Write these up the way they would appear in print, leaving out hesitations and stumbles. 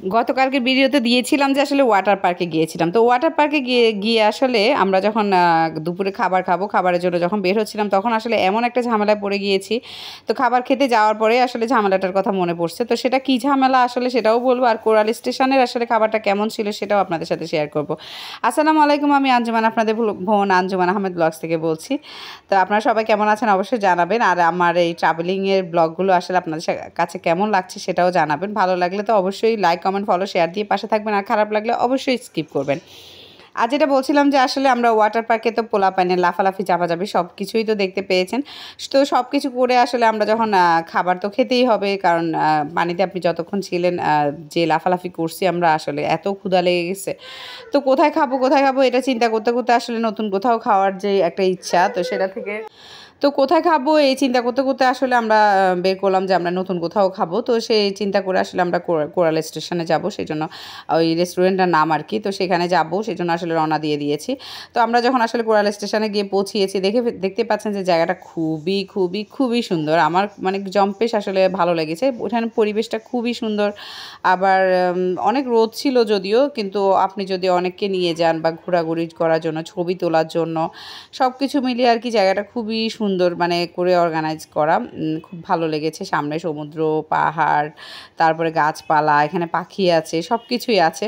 গতকালকে ভিডিওতে দিয়েছিলাম যে আসলে ওয়াটার পার্কে গিয়েছিলাম। তো ওয়াটার পার্কে গিয়ে আসলে আমরা যখন দুপুরে খাবার খাবো, খাবারের জন্য যখন বের হচ্ছিলাম তখন আসলে এমন একটা ঝামেলায় পড়ে গিয়েছি। তো খাবার খেতে যাওয়ার পরে আসলে ঝামেলাটার কথা মনে পড়ছে। তো সেটা কী ঝামেলা আসলে সেটাও বলবো, আর কোরাল স্টেশনের আসলে খাবারটা কেমন ছিল সেটাও আপনাদের সাথে শেয়ার করব। আসসালামু আলাইকুম, আমি আঞ্জুমান, আপনাদের বোন আঞ্জুমান আহমেদ ব্লগস থেকে বলছি। তো আপনারা সবাই কেমন আছেন অবশ্যই জানাবেন, আর আমার এই ট্রাভেলিংয়ের ব্লগগুলো আসলে আপনাদের কাছে কেমন লাগছে সেটাও জানাবেন। ভালো লাগলে তো অবশ্যই লাইক, কমেন্ট, ফলো, শেয়ার দিয়ে পাশে থাকবেন, আর খারাপ লাগলে অবশ্যই স্কিপ করবেন। আর যেটা বলছিলাম যে আসলে আমরা ওয়াটার পার্কে তো পোলাপানে লাফালাফি চাপাচাপি সব কিছুই তো দেখতে পেয়েছেন। তো সব কিছু করে আসলে আমরা যখন খাবার তো খেতেই হবে, কারণ পানিতে আপনি যতক্ষণ ছিলেন যে লাফালাফি করছি আমরা, আসলে এত ক্ষুধা লেগে গেছে। তো কোথায় খাবো এটা চিন্তা করতে করতে আসলে নতুন কোথাও খাওয়ার যে একটা ইচ্ছা, তো সেটা থেকে তো কোথায় খাবো এই চিন্তা করতে করতে আসলে আমরা বের করলাম যে আমরা নতুন কোথাও খাবো। তো সেই চিন্তা করে আসলে আমরা কোরাল স্টেশনে যাব, সেই জন্য ওই রেস্টুরেন্টটার নাম আর কি, তো সেখানে যাব সেই জন্য আসলে রওনা দিয়ে দিয়েছি। তো আমরা যখন আসলে কোরাল স্টেশনে গিয়ে পৌঁছিয়েছি দেখতে পাচ্ছেন যে জায়গাটা খুবই খুবই খুবই সুন্দর। আমার মানে জম্পেশ আসলে ভালো লেগেছে, ওখানে পরিবেশটা খুবই সুন্দর। আবার অনেক রোদ ছিল যদিও, কিন্তু আপনি যদি অনেককে নিয়ে যান বা ঘোরাঘুরি করার জন্য, ছবি তোলার জন্য, সব কিছু মিলিয়ে আর কি জায়গাটা খুবই সুন্দর মানে করে অর্গানাইজ করা। খুব ভালো লেগেছে। সামনে সমুদ্র, পাহাড়, তারপরে গাছপালা, এখানে পাখি আছে, সব কিছুই আছে।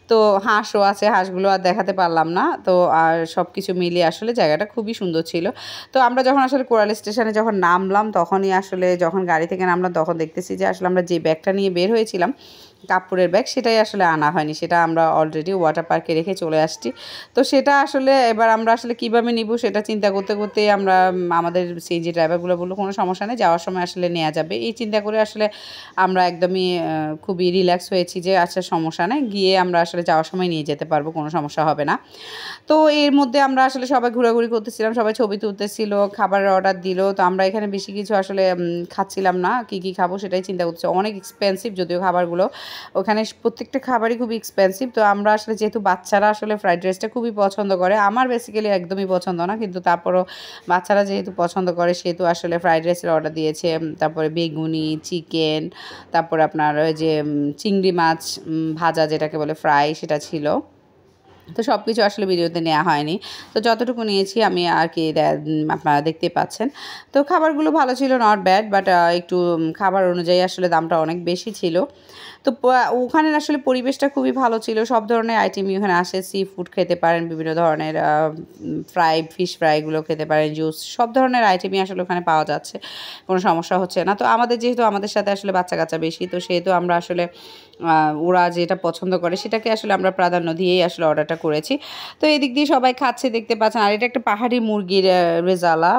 তো হাঁসও আছে, হাঁসগুলো আর দেখাতে পারলাম না। তো আর সব কিছু মিলিয়ে আসলে জায়গাটা খুবই সুন্দর ছিল। তো আমরা যখন আসলে কোরাল স্টেশনে যখন নামলাম, তখনই আসলে যখন গাড়ি থেকে নামলাম তখন দেখতেছি যে আসলে আমরা যে ব্যাগটা নিয়ে বের হয়েছিলাম, কাপড়ের ব্যাগ, সেটাই আসলে আনা হয়নি। সেটা আমরা অলরেডি ওয়াটার পার্কে রেখে চলে আসছি। তো সেটা আসলে এবার আমরা আসলে কীভাবে নিব সেটা চিন্তা করতে করতে আমরা আমাদের সেই যে ড্রাইভারগুলো বললো কোনো সমস্যা নেই, যাওয়ার সময় আসলে নেওয়া যাবে। এই চিন্তা করে আসলে আমরা একদমই খুবই রিল্যাক্স হয়েছি যে আচ্ছা সমস্যা নেই, গিয়ে আমরা আসলে যাওয়ার সময় নিয়ে যেতে পারবো, কোনো সমস্যা হবে না। তো এর মধ্যে আমরা আসলে সবাই ঘোরাঘুরি করতেছিলাম, সবাই ছবি তুলতেছিল, খাবারের অর্ডার দিল। তো আমরা এখানে বেশি কিছু আসলে খাচ্ছিলাম না, কী খাবো সেটাই চিন্তা করতেছি। অনেক এক্সপেন্সিভ যদিও খাবারগুলো, ওখানে প্রত্যেকটা খাবারই খুবই এক্সপেন্সিভ। তো আমরা আসলে যেহেতু বাচ্চারা আসলে ফ্রাইড রাইসটা খুবই পছন্দ করে, আমার বেসিক্যালি একদমই পছন্দ না, কিন্তু তারপরও বাচ্চারা যেহেতু পছন্দ করে সেহেতু আসলে ফ্রাইড রাইসের অর্ডার দিয়েছে। তারপরে বেগুনি, চিকেন, তারপরে আপনার ওই যে চিংড়ি মাছ ভাজা যেটাকে বলে ফ্রাই, সেটা ছিল। তো সব কিছু আসলে ভিডিওতে নেওয়া হয়নি, তো যতটুকু নিয়েছি আমি আর কি আপনারা দেখতে পাচ্ছেন। তো খাবারগুলো ভালো ছিল, নট ব্যাড, বাট একটু খাবার অনুযায়ী আসলে দামটা অনেক বেশি ছিল। তো ওখানে আসলে পরিবেশটা খুবই ভালো ছিল, সব ধরনের আইটেমই ওখানে আসে। সি ফুড খেতে পারেন, বিভিন্ন ধরনের ফিশ ফ্রাইগুলো খেতে পারেন, জুস, সব ধরনের আইটেমই আসলে ওখানে পাওয়া যাচ্ছে, কোনো সমস্যা হচ্ছে না। তো যেহেতু আমাদের সাথে আসলে বাচ্চা কাচ্চা বেশি, তো সেহেতু আমরা আসলে ওরা যেটা পছন্দ করে সেটাকে আসলে আমরা প্রাধান্য দিয়েই আসলে অর্ডারটা করেছি। তো এই দিক দিয়ে সবাই খাচ্ছে দেখতে পাচ্ছেন। আর এটা একটা পাহাড়ি মুরগির রেজালা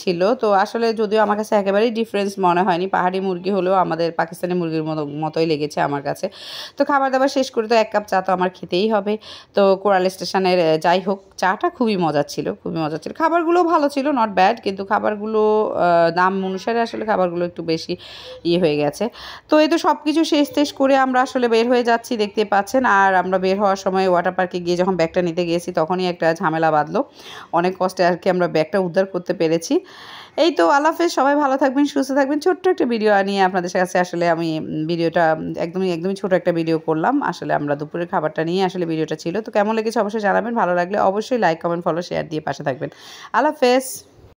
ছিল। তো আসলে যদিও আমার কাছে একেবারেই ডিফারেন্স মনে হয়নি, পাহাড়ি মুরগি হলেও আমাদের পাকিস্তানি মুরগির মতোই লেগেছে আমার কাছে। তো খাবার দাবার শেষ করে তো 1 কাপ চা তো আমার খেতেই হবে। তো কোরাল স্টেশনের যাই হোক, চাটা খুবই মজার ছিল, খুবই মজার ছিল। খাবারগুলো ভালো ছিল, নট ব্যাড, কিন্তু খাবারগুলো দাম অনুসারে আসলে খাবারগুলো একটু বেশি হয়ে গেছে। তো এই তো সব কিছু শেষ করে আমরা আসলে বের হয়ে যাচ্ছি দেখতে পাচ্ছেন। আর আমরা বের হওয়ার সময় ওয়াটার পার্কে গিয়ে যখন ব্যাগটা নিতে গিয়েছি তখনই একটা ঝামেলা বাঁধলো। অনেক কষ্টে আর কি আমরা ব্যাগটা উদ্ধার করতে পেরেছি। এই তো আল্লাহ হাফেজ, সবাই ভালো থাকবেন, সুস্থ থাকবেন। ছোট্ট একটা ভিডিও নিয়ে আপনাদের কাছে আসলে আমি ভিডিওটা একদমই ছোট একটা ভিডিও করলাম। আসলে আমরা দুপুরের খাবারটা নিয়ে আসলে ভিডিওটা ছিল। তো কেমন লেগেছে অবশ্যই জানাবেন, ভালো লাগলে অবশ্যই লাইক, কমেন্ট, ফলো, শেয়ার দিয়ে পাশে থাকবেন। আল্লাহ হাফেজ।